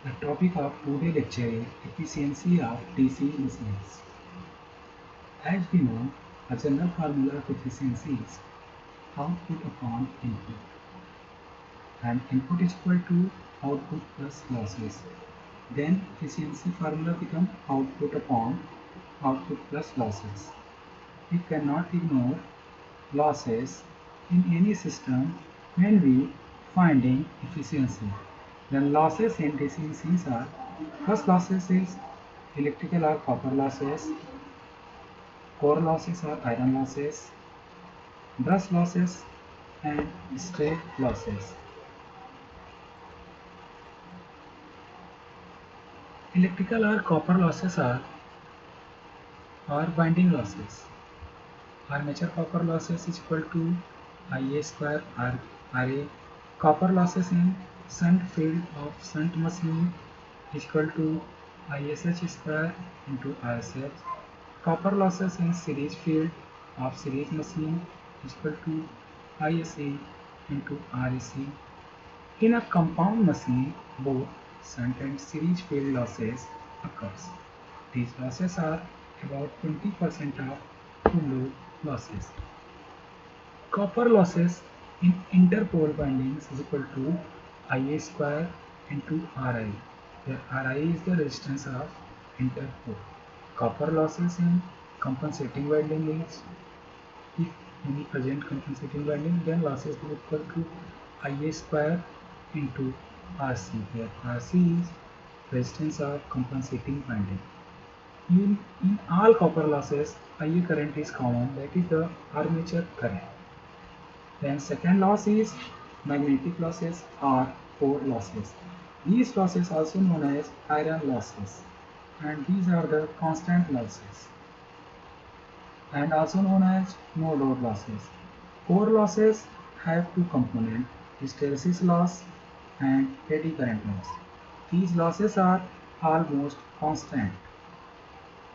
The topic of today's lecture is efficiency of DC machines. As we know, a general formula of efficiency is output upon input, and input is equal to output plus losses. Then efficiency formula becomes output upon output plus losses. We cannot ignore losses in any system when we finding efficiency. Then losses in DC machines are: first losses is electrical or copper losses, core losses or iron losses, brush losses, and stray losses. Electrical or copper losses are binding losses. Armature copper losses is equal to Ia square Ra. Copper losses in shunt field of shunt machine is equal to Ish square into Rsh. Copper losses in series field of series machine is equal to Isa into Rec. In a compound machine, both shunt and series field losses occurs. These losses are about 20% of full load losses. Copper losses in interpole bindings is equal to Ia square into Ri, where Ri is the resistance of interpole. Copper losses in compensating winding is, if any present compensating winding, then losses will equal to Ia square into Rc, where Rc is resistance of compensating winding. In all copper losses, Ia current is common, that is the armature current. Then second loss is magnetic losses or core losses. These losses also known as iron losses, and these are the constant losses and also known as no load losses. Core losses have two components: hysteresis loss and eddy current loss. These losses are almost constant.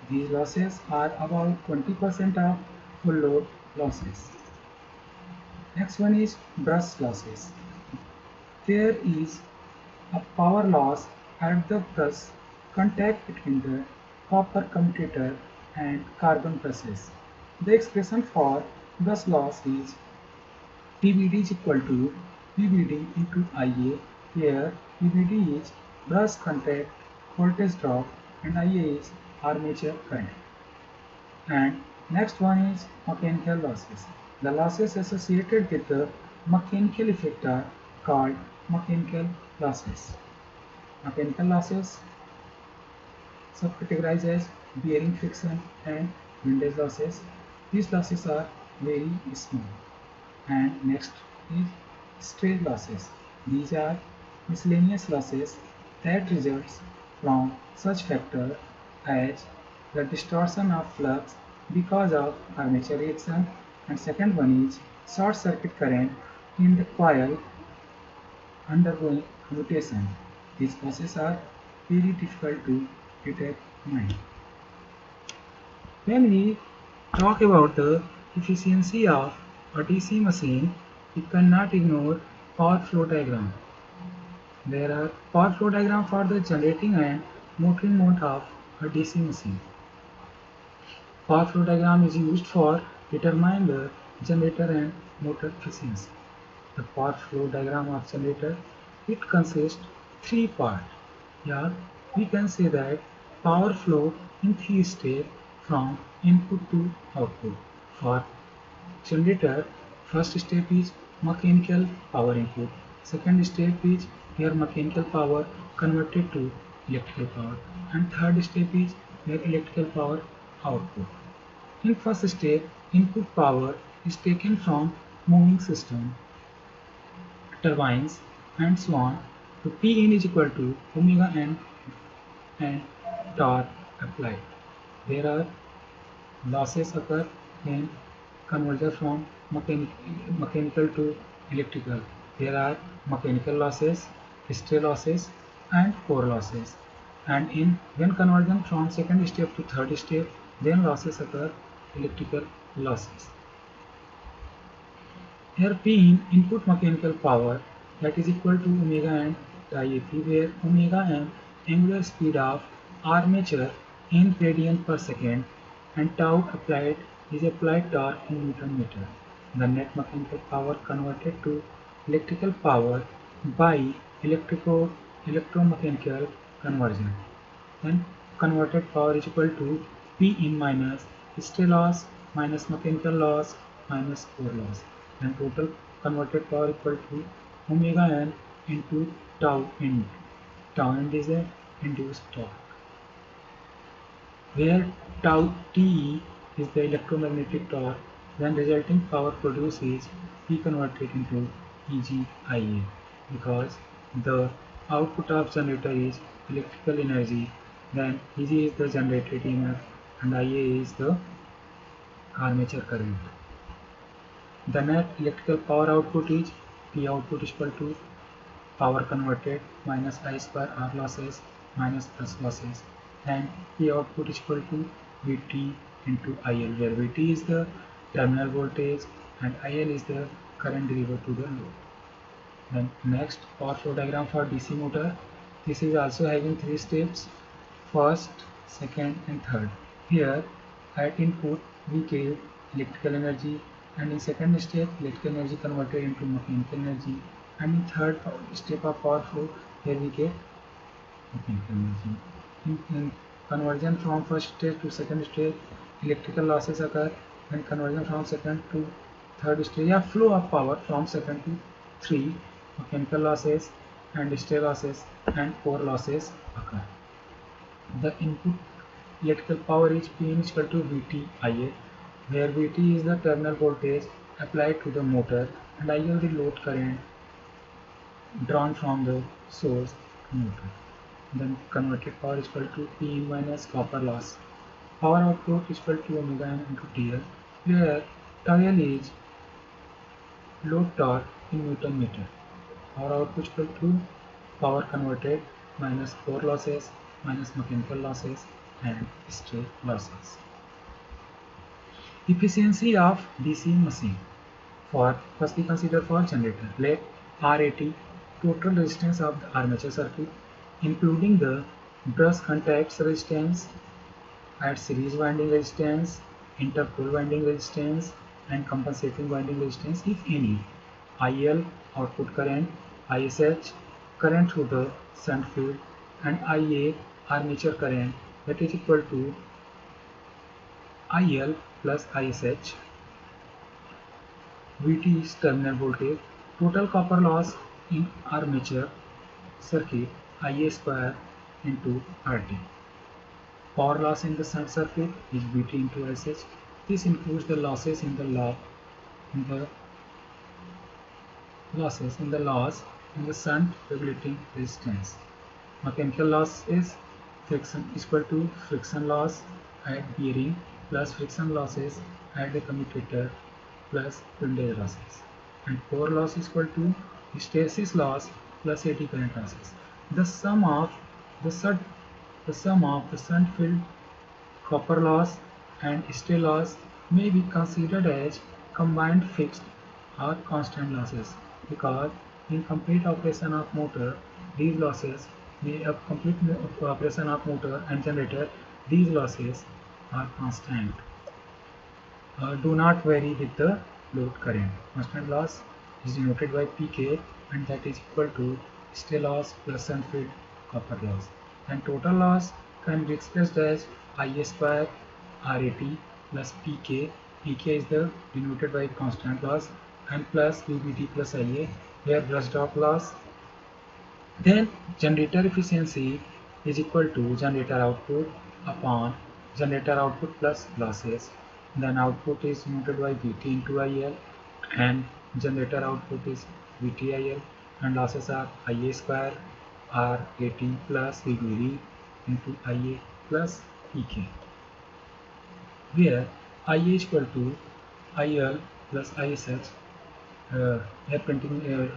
These losses are about 20% of full load losses. Next one is brush losses. There is a power loss at the brush contact between the copper commutator and carbon brushes. The expression for brush loss is PBD is equal to PBD into IA, where PBD is brush contact voltage drop and IA is armature current. And next one is mechanical losses. The losses associated with the mechanical effect are called mechanical losses. Mechanical losses subcategorized as bearing friction and windage losses. These losses are very small. And next is stray losses. These are miscellaneous losses that results from such factor as the distortion of flux because of armature reaction, and second one is short circuit current in the coil undergoing commutation. These losses are very difficult to determine. When we talk about the efficiency of a DC machine, we cannot ignore power flow diagram. There are power flow diagram for the generating and motoring mode of a DC machine. Power flow diagram is used for determining the generator and motor efficiency. The power flow diagram of generator, it consists three parts. Yeah, we can say that power flow in three steps from input to output. For generator, first step is mechanical power input. Second step is where mechanical power converted to electrical power. And third step is where electrical power output. In first step, input power is taken from moving system, turbines, and so on. So Pn is equal to omega n and torque applied. There are losses occur in conversion from mechanical to electrical. There are mechanical losses, stray losses, and core losses. And in when conversion from second step to third step, then losses occur, electrical losses. Here P in input mechanical power, that is equal to omega n diap, where omega m angular speed of armature in radian per second and tau applied is applied torque in Newton meter. The net mechanical power converted to electrical power by electromechanical conversion. Then converted power is equal to P in minus stay loss minus mechanical loss minus core loss. Then total converted power equal to omega n into tau end. Tau end is the induced torque, where tau Te is the electromagnetic torque. Then resulting power produced is P converted into EgIA, because the output of generator is electrical energy, then Eg is the generated EMF and Ia is the armature current. The net electrical power output is P output is equal to power converted minus I square R losses minus S losses, and P output is equal to Vt into IL, where Vt is the terminal voltage and IL is the current delivered to the load. Then next, power flow diagram for DC motor. This is also having 3 steps: first, second and third. Here at input we give electrical energy, and in second step electrical energy converted into mechanical energy, and in third step of power flow here we get mechanical energy. In conversion from first stage to second stage, electrical losses occur, and conversion from second to third stage, a flow of power from second to 3, mechanical losses and state losses and core losses occur. The input electrical power is P is equal to Vt/Ia, where Vt is the terminal voltage applied to the motor and IL the load current drawn from the source motor. Then converted power is equal to P minus copper loss. Power output is equal to omega n into TL, where TL is load torque in Newton meter. Power output is equal to power converted minus core losses minus mechanical losses and state losses. Efficiency of DC machine. For firstly consider for generator. Let RAT, total resistance of the armature circuit, including the brush contacts resistance, at series winding resistance, interpole winding resistance and compensating winding resistance if any, IL output current, ISH current through the shunt field and IA armature current, that is equal to IL plus ISH. Vt is terminal voltage. Total copper loss in armature circuit Ia square into RT. Power loss in the shunt circuit is Vt into ISH. This includes the losses in the loss in the shunt regulating resistance. Mechanical loss is friction equal to friction loss at bearing plus friction losses at the commutator plus windage losses, and core loss is equal to hysteresis loss plus eddy current losses. The sum of the shunt field copper loss and stay loss may be considered as combined fixed or constant losses, because in complete operation of motor these losses complete operation of motor and generator, these losses are constant, do not vary with the load current. Constant loss is denoted by Pk, and that is equal to stay loss plus shunt field copper loss. And total loss can be expressed as Ia square RAT plus Pk. Pk is the denoted by constant loss, and plus VBT plus Ia, where brush drop loss. Then generator efficiency is equal to generator output upon generator output plus losses. Then output is denoted by Vt into IL, and generator output is VTIL, and losses are Ia square RAT plus VBD into Ia plus Pk, where Ia is equal to IL plus ISH.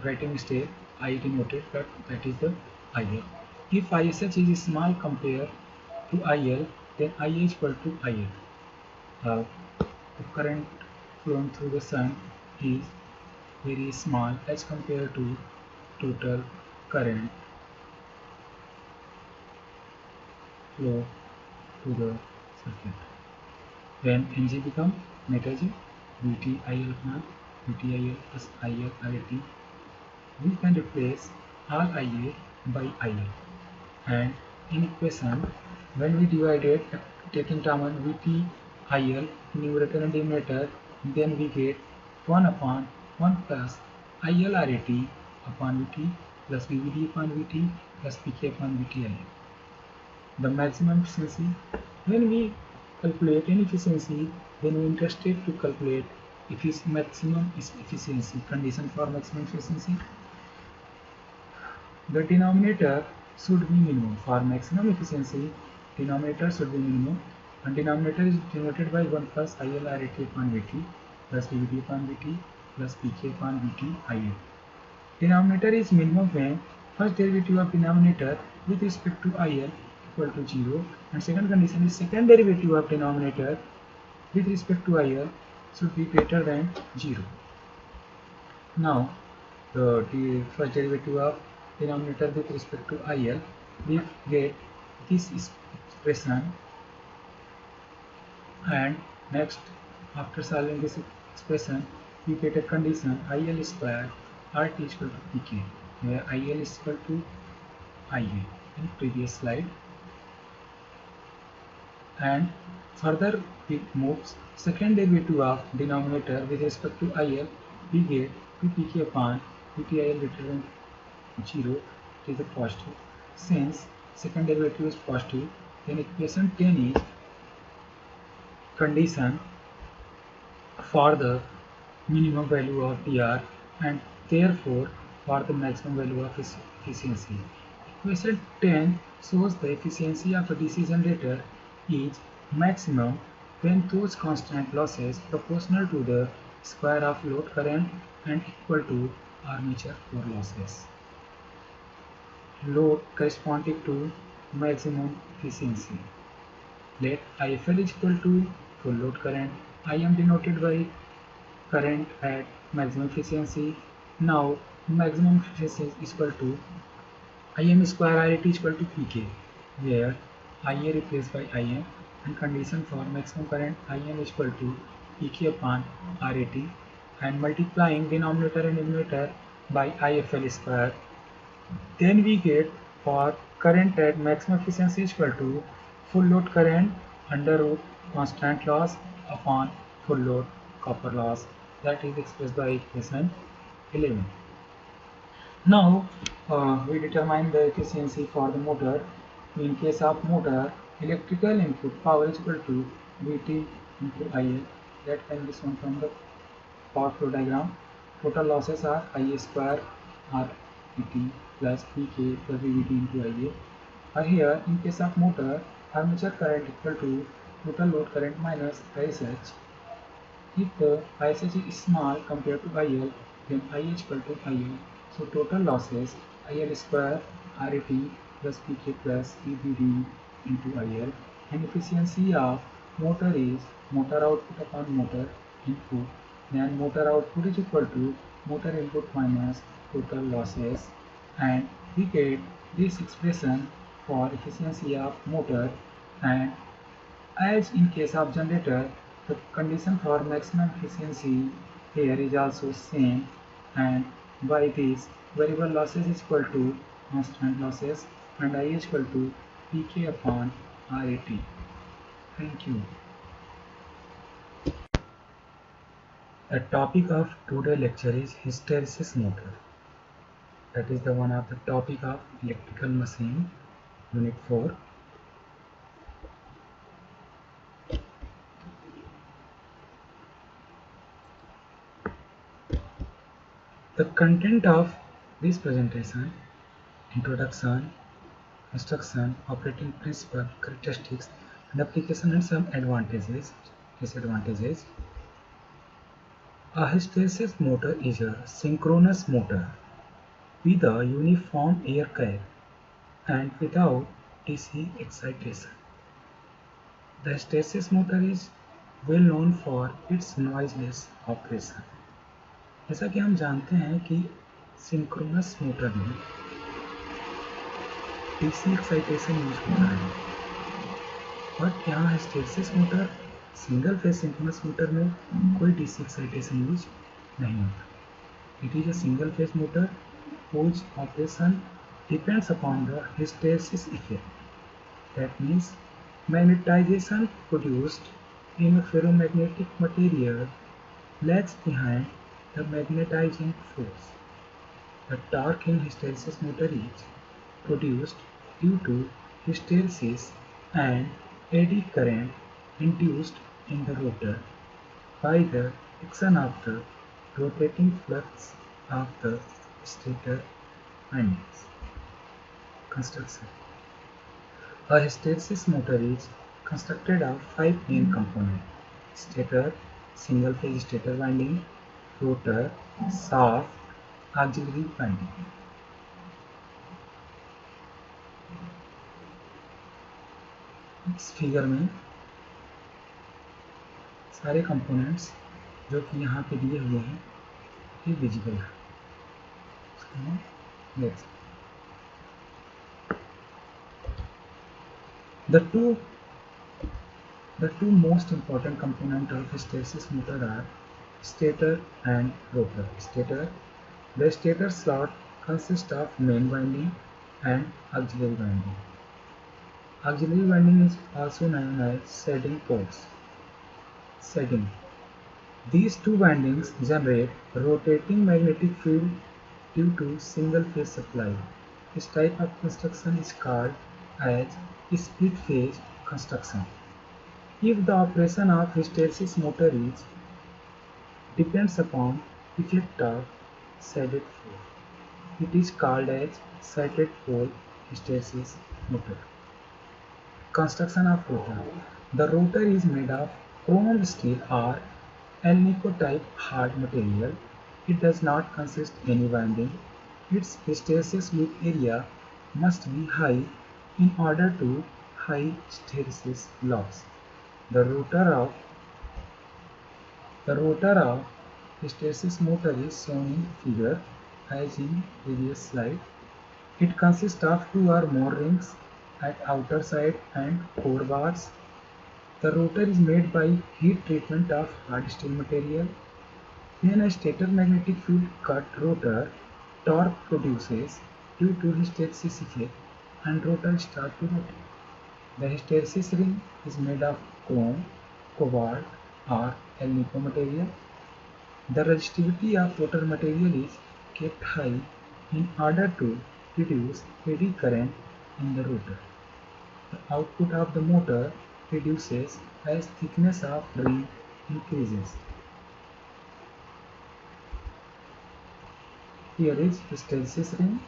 Writing mistake, I denoted, but that is the IL. If ISH is small compared to IL, then Ia is equal to IL. The current flowing through the sun is very small as compared to total current flow to the circuit. When Ng become net G, Vt IL upon Vt IL plus IL RAT, we can replace all IA by IL. And in equation, when we divided taking common Vt IL numerator and denominator, then we get 1 upon 1 plus IL RAT upon Vt plus VVD upon Vt plus Pk upon Vt IL. The maximum efficiency. When we calculate any efficiency, then we are interested to calculate if is maximum is efficiency. Condition for maximum efficiency. The denominator should be minimum. For maximum efficiency, denominator should be minimum, and denominator is denoted by 1 plus IL RAT upon Vt plus VVD upon Vt plus Pk upon Vt IL. Denominator is minimum when first derivative of denominator with respect to IL equal to 0, and second condition is second derivative of denominator with respect to IL should be greater than 0. Now the first derivative of denominator with respect to IL, we get this expression, and next after solving this expression we get a condition IL square RT is equal to Pk, where IL is equal to IA in previous slide. And further we moves second derivative of denominator with respect to IL, we get 2Pk upon Vt IL greater than 0, it is a positive. Since second derivative is positive, then equation 10 is condition for the minimum value of dr and therefore for the maximum value of efficiency. Equation 10 shows the efficiency of a DC generator is maximum when those constant losses proportional to the square of load current and equal to armature core losses. Load corresponding to maximum efficiency. Let IFL is equal to full load current. I am denoted by current at maximum efficiency. Now maximum efficiency is equal to Im square RAT is equal to Pk, where Ia replaced by Im, and condition for maximum current Im is equal to Pk upon RAT, and multiplying denominator and numerator by IFL square. Then we get for current at maximum efficiency is equal to full load current under root constant loss upon full load copper loss, that is expressed by equation 11. Now we determine the efficiency for the motor. In case of motor, electrical input power is equal to Vt into IL, that can be shown from the power flow diagram. Total losses are Ia square RT plus Pk plus Vt into Ia. Here in case of motor, armature current equal to total load current minus ISH. If the ISH is small compared to IL, then Ia is equal to IL. So total losses IL square RAT plus Pk plus VVD into IL, and efficiency of motor is motor output upon motor input, then motor output is equal to motor input minus total losses, and we get this expression for efficiency of motor. And as in case of generator, the condition for maximum efficiency here is also same, and by this variable losses is equal to constant losses and I is equal to Pk upon RAT. Thank you. The topic of today's lecture is hysteresis motor. That is the one of the topic of electrical machine, unit 4. The content of this presentation: introduction, construction, operating principle, characteristics and application, and some advantages, disadvantages. A hysteresis motor is a synchronous motor with a uniform air current and without DC excitation. The hysteresis motor is well known for its noiseless operation. जैसा कि हम जानते हैं कि synchronous motor में DC excitation use होता है, but यहाँ hysteresis motor single phase synchronous motor में कोई डीसी एक्साइटेशन यूज नहीं होता. It is a single phase motor whose operation depends upon the hysteresis effect. That means magnetization produced in a ferromagnetic material lags behind the magnetizing force. The torque in hysteresis motor is produced due to hysteresis and eddy current induced in the rotor by the action of the rotating flux of the stator windings. Construction. A hysteresis motor is constructed of 5 main components: stator, single phase stator winding, rotor, shaft, auxiliary winding. इस figure में सारे components जो कि यहाँ पे दिए हुए हैं ये विजिबल है. Next. The two most important components of hysteresis motor are stator and rotor. The stator slot consists of main winding and auxiliary winding. Auxiliary winding is also known as shedding poles. These two windings generate rotating magnetic field due to single phase supply. This type of construction is called as split phase construction. If the operation of hysteresis motor is depends upon effect of shedded pole, it is called as shedded pole hysteresis motor. Construction of rotor. The rotor is made of chrome steel or Alnico type hard material. It does not consist any winding. Its hysteresis loop area must be high in order to high hysteresis loss. The rotor of hysteresis motor is shown in figure as in previous slide. It consists of 2 or more rings at outer side and 4 bars. The rotor is made by heat treatment of hard steel material. When a stator magnetic field cut rotor, torque produces due to hysteresis effect and rotor starts to rotate. The hysteresis ring is made of chrome, cobalt or Alnico material. The resistivity of rotor material is kept high in order to reduce eddy current in the rotor. The output of the motor reduces as thickness of ring increases. Here is hysteresis ring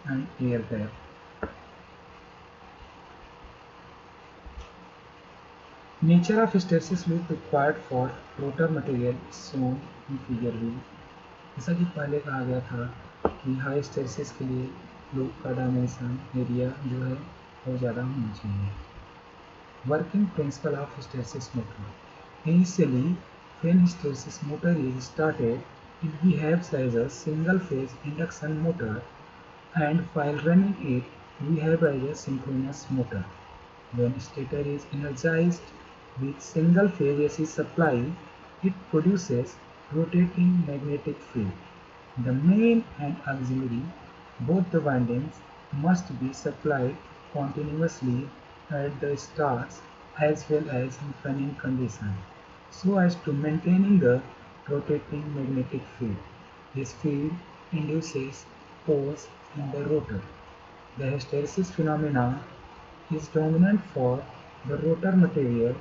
and air gap. Nature of hysteresis loop required for rotor material is shown in figure B. जैसा कि पहले कहा गया था कि high hysteresis के लिए loop का डायमेंशन एरिया जो है बहुत ज़्यादा होना चाहिए. Working principle of hysteresis motor. Initially, when hysteresis motor is started, it behaves as a single phase induction motor, and while running it, behaves as a synchronous motor. When stator is energized with single phase AC supply, it produces rotating magnetic field. The main and auxiliary, both the windings, must be supplied continuously at the starts as well as in running condition, so as to maintaining the rotating magnetic field. This field induces poles in the rotor. The hysteresis phenomena is dominant for the rotor material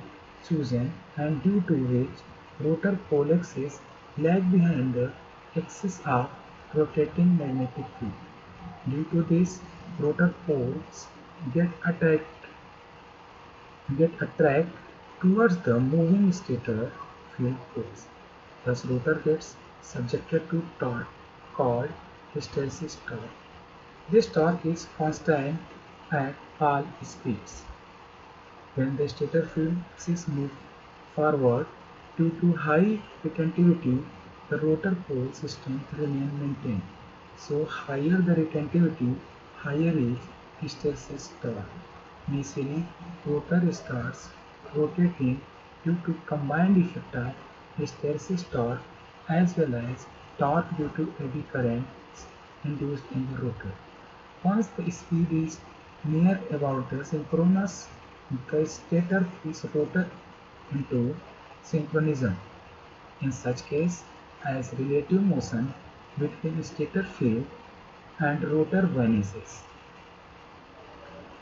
chosen and due to which rotor pole axis lag behind the axis of rotating magnetic field. Due to this, rotor poles get attract towards the moving stator field poles. Thus, rotor gets subjected to torque called hysteresis torque. This torque is constant at all speeds. When the stator field axis moves forward due to high retentivity, the rotor pole strength remains maintained. So higher the retentivity, higher is hysteresis torque. Initially, rotor starts rotating due to combined effect of hysteresis torque as well as torque due to eddy currents induced in the rotor. Once the speed is near about the synchronous, the stator pulls rotor into synchronism. In such case, as relative motion between stator field and rotor vanishes.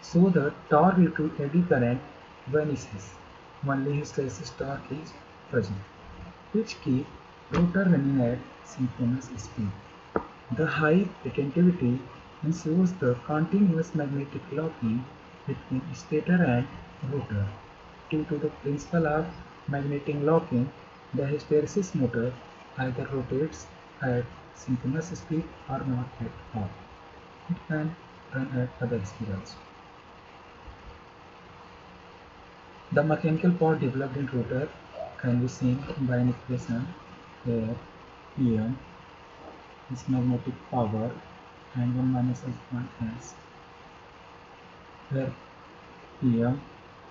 So the torque due to eddy current vanishes. Only hysteresis torque is present, which keep rotor running at synchronous speed. The high retentivity ensures the continuous magnetic locking between stator and rotor. Due to the principle of magnetic locking, the hysteresis motor either rotates at synchronous speed or not at all. It can run at other speed also. The mechanical power developed in rotor can be seen by an equation where Pm is magnetic power and 1 minus S1 where Pm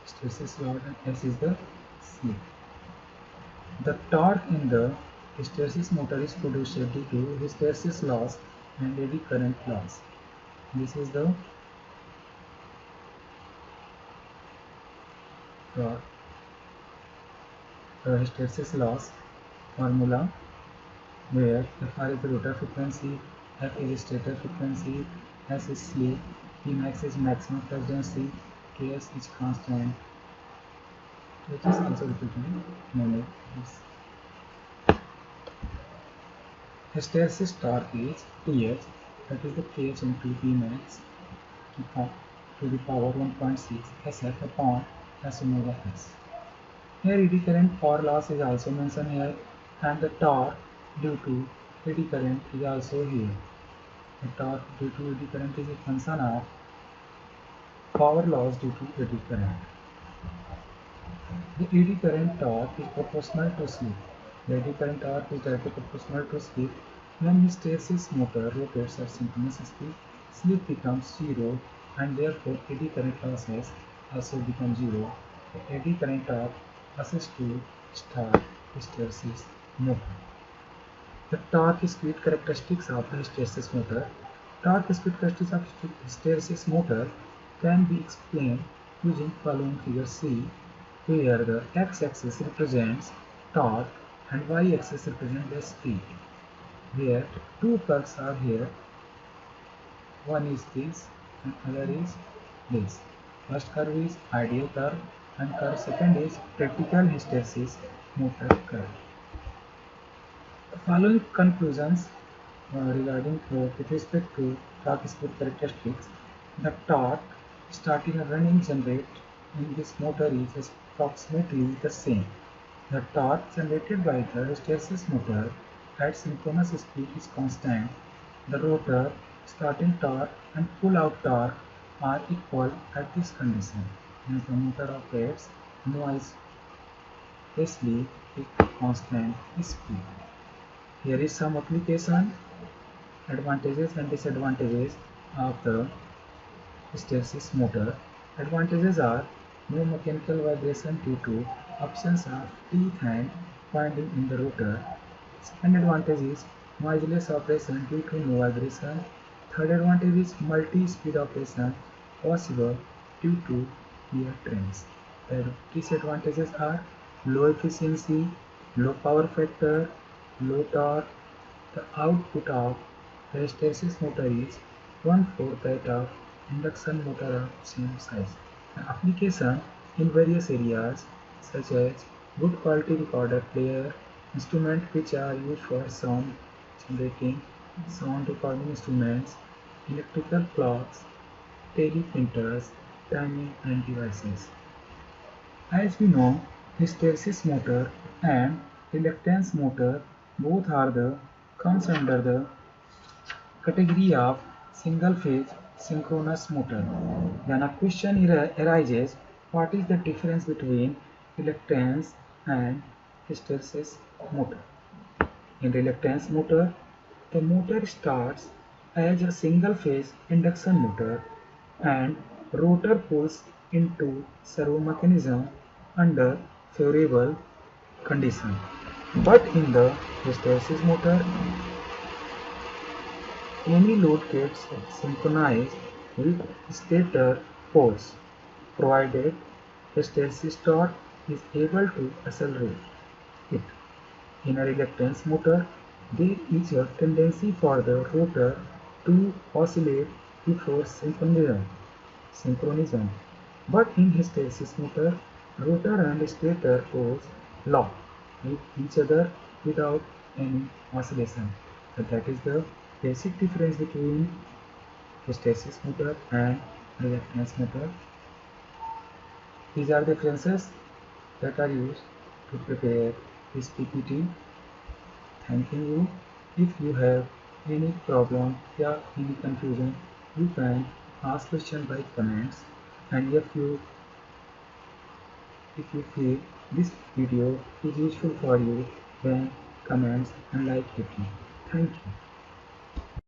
hysteresis load and S is the slip. The torque in the hysteresis motor is produced due to hysteresis loss and eddy current loss. This is the torque hysteresis loss formula where Fr is the rotor frequency, F is stator frequency, S is slip, Pmax is maximum flux density, Ks is constant, which is also repeated in this. Hysteresis torque is Th, that is the Kh into Pmax to the power 1.6 Sf upon S omega s. Here eddy current power loss is also mentioned here, and the torque due to eddy current is also here. The torque due to eddy current is a function of power loss due to eddy current. The eddy current torque is proportional to slip. The eddy current torque is directly proportional to slip. When hysteresis motor rotates at synchronous speed, slip becomes zero and therefore eddy current losses also become zero. The eddy current torque passes to start hysteresis motor. The torque speed characteristics of the hysteresis motor. Torque speed characteristics of hysteresis motor can be explained using following figure C, where the x-axis represents torque and y-axis represents the speed. Where two curves are here, one is this and other is this. First curve is ideal curve and curve second is practical hysteresis motor curve. The following conclusions regarding with respect to torque speed characteristics: the torque starting a running generated in this motor is approximately the same. The torque generated by the hysteresis motor at synchronous speed is constant. The rotor starting torque and pull-out torque are equal at this condition, and the motor operates noiselessly with constant speed. Here is some application, advantages and disadvantages of the hysteresis motor. Advantages are no mechanical vibration due to absence of teeth and winding in the rotor. Second advantage is noiseless operation due to no vibration. Third advantage is multi-speed operation possible due to gear trains. The disadvantages are low efficiency, low power factor, low torque. The output of the hysteresis motor is 1/4 that of induction motor of same size. The application in various areas such as good quality recorder player, instruments which are used for sound generating, sound recording instruments, electrical clocks, teleprinters, timing and devices. As we know, hysteresis motor and reluctance motor both are the comes under the category of single phase synchronous motor. Then a question arises: what is the difference between reluctance and hysteresis motor? In reluctance motor, the motor starts as a single phase induction motor and Rotor pulls into servo mechanism under favorable condition. But in the hysteresis motor, any load gets synchronized with stator poles, provided hysteresis torque is able to accelerate it. In a reluctance motor, there is a tendency for the rotor to oscillate before synchronism. But in hysteresis motor, rotor and stator poles lock with each other without any oscillation. So that is the basic difference between hysteresis motor and reluctance motor. These are the differences that are used to prepare this PPT. Thanking you. If you have any problem or any confusion, you can ask question by comments. And if you feel this video is useful for you, then comments and like it. Thank you.